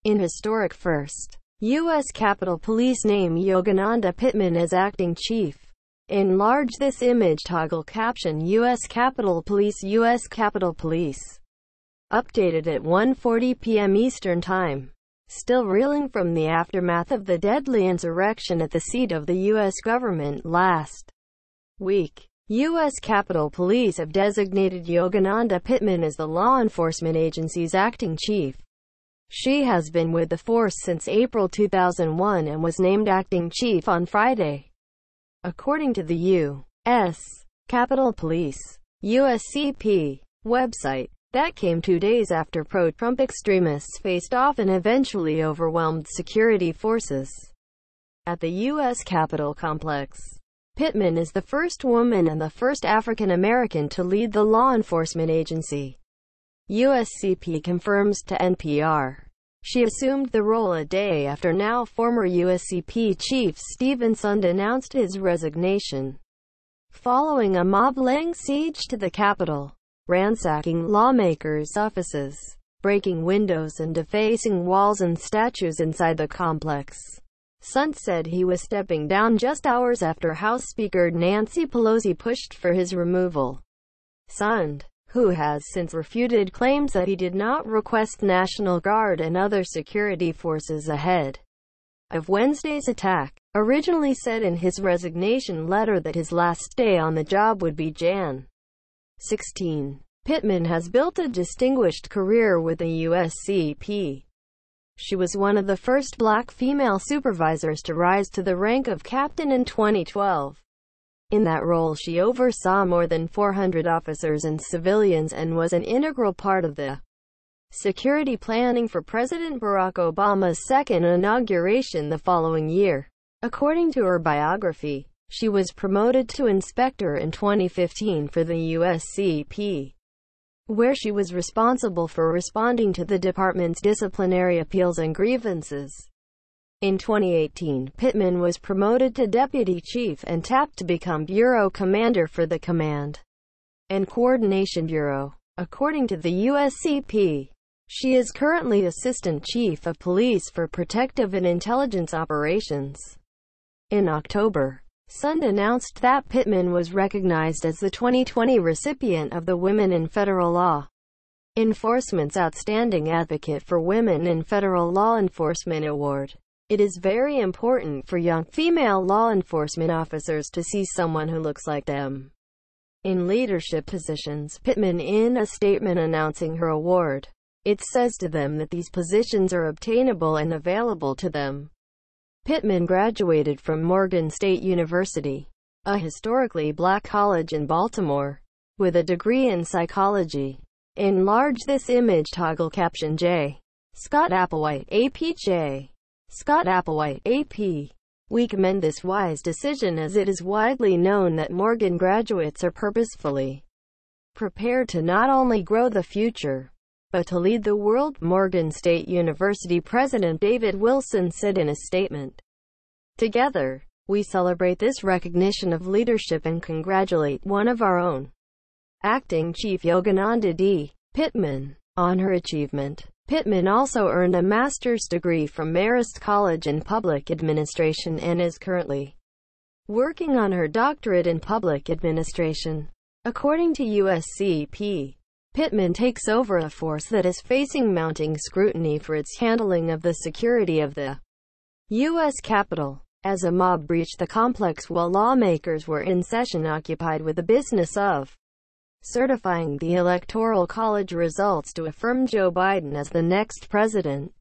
In historic first, U.S. Capitol Police name Yogananda Pittman as acting chief. Enlarge this image. Toggle caption. U.S. Capitol Police. U.S. Capitol Police. Updated at 1:40 p.m. Eastern Time. Still reeling from the aftermath of the deadly insurrection at the seat of the U.S. government last week, U.S. Capitol Police have designated Yogananda Pittman as the law enforcement agency's acting chief. She has been with the force since April 2001 and was named acting chief on Friday. According to the U.S. Capitol Police (USCP) website, that came 2 days after pro-Trump extremists faced off and eventually overwhelmed security forces at the U.S. Capitol complex. Pittman is the first woman and the first African American to lead the law enforcement agency. USCP confirms to NPR. She assumed the role a day after now former USCP Chief Stephen Sund announced his resignation, following a mob-laying siege to the Capitol, ransacking lawmakers' offices, breaking windows and defacing walls and statues inside the complex. Sund said he was stepping down just hours after House Speaker Nancy Pelosi pushed for his removal. Sund, who has since refuted claims that he did not request National Guard and other security forces ahead of Wednesday's attack, originally said in his resignation letter that his last day on the job would be Jan. 16. Pittman has built a distinguished career with the USCP. She was one of the first black female supervisors to rise to the rank of captain in 2012. In that role she oversaw more than 400 officers and civilians and was an integral part of the security planning for President Barack Obama's second inauguration the following year. According to her biography, she was promoted to inspector in 2015 for the USCP, where she was responsible for responding to the department's disciplinary appeals and grievances. In 2018, Pittman was promoted to deputy chief and tapped to become bureau commander for the Command and Coordination Bureau. According to the USCP, she is currently assistant chief of police for protective and intelligence operations. In October, Sund announced that Pittman was recognized as the 2020 recipient of the Women in Federal Law Enforcement's Outstanding Advocate for Women in Federal Law Enforcement Award. It is very important for young female law enforcement officers to see someone who looks like them in leadership positions. Pittman, in a statement announcing her award, it says to them that these positions are obtainable and available to them. Pittman graduated from Morgan State University, a historically black college in Baltimore, with a degree in psychology. Enlarge this image. Toggle caption. J. Scott Applewhite, APJ. Scott Applewhite, AP. We commend this wise decision as it is widely known that Morgan graduates are purposefully prepared to not only grow the future, but to lead the world, Morgan State University President David Wilson said in a statement. Together, we celebrate this recognition of leadership and congratulate one of our own, Acting Chief Yogananda D. Pittman, on her achievement. Pittman also earned a master's degree from Marist College in Public Administration and is currently working on her doctorate in Public Administration. According to USCP, Pittman takes over a force that is facing mounting scrutiny for its handling of the security of the U.S. Capitol, as a mob breached the complex while lawmakers were in session occupied with the business of certifying the Electoral College results to affirm Joe Biden as the next president.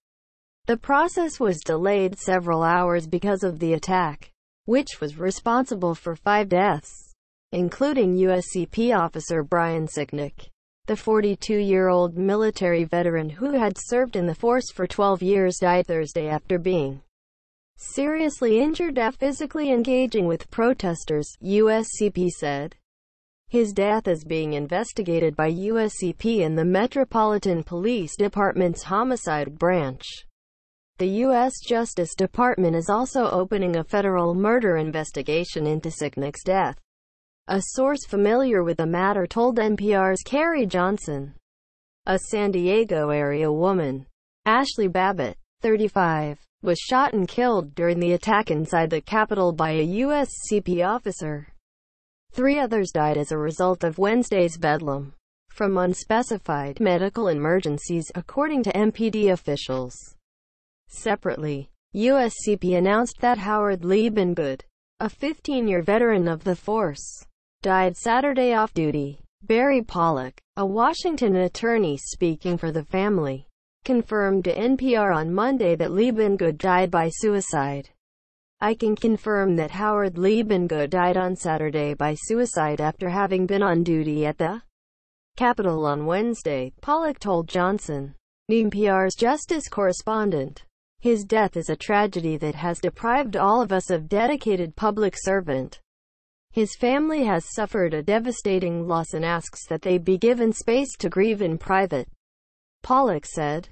The process was delayed several hours because of the attack, which was responsible for 5 deaths, including USCP officer Brian Sicknick. The 42-year-old military veteran who had served in the force for 12 years died Thursday after being seriously injured after physically engaging with protesters, USCP said. His death is being investigated by USCP and the Metropolitan Police Department's Homicide Branch. The U.S. Justice Department is also opening a federal murder investigation into Sicknick's death. A source familiar with the matter told NPR's Carrie Johnson. A San Diego area woman, Ashley Babbitt, 35, was shot and killed during the attack inside the Capitol by a USCP officer. 3 others died as a result of Wednesday's bedlam from unspecified medical emergencies, according to MPD officials. Separately, USCP announced that Howard Liebengood, a 15-year veteran of the force, died Saturday off-duty. Barry Pollock, a Washington attorney speaking for the family, confirmed to NPR on Monday that Liebengood died by suicide. "I can confirm that Howard Liebengood died on Saturday by suicide after having been on duty at the Capitol on Wednesday," Pollock told Johnson, NPR's justice correspondent. "His death is a tragedy that has deprived all of us of dedicated public servant. His family has suffered a devastating loss and asks that they be given space to grieve in private," Pollock said.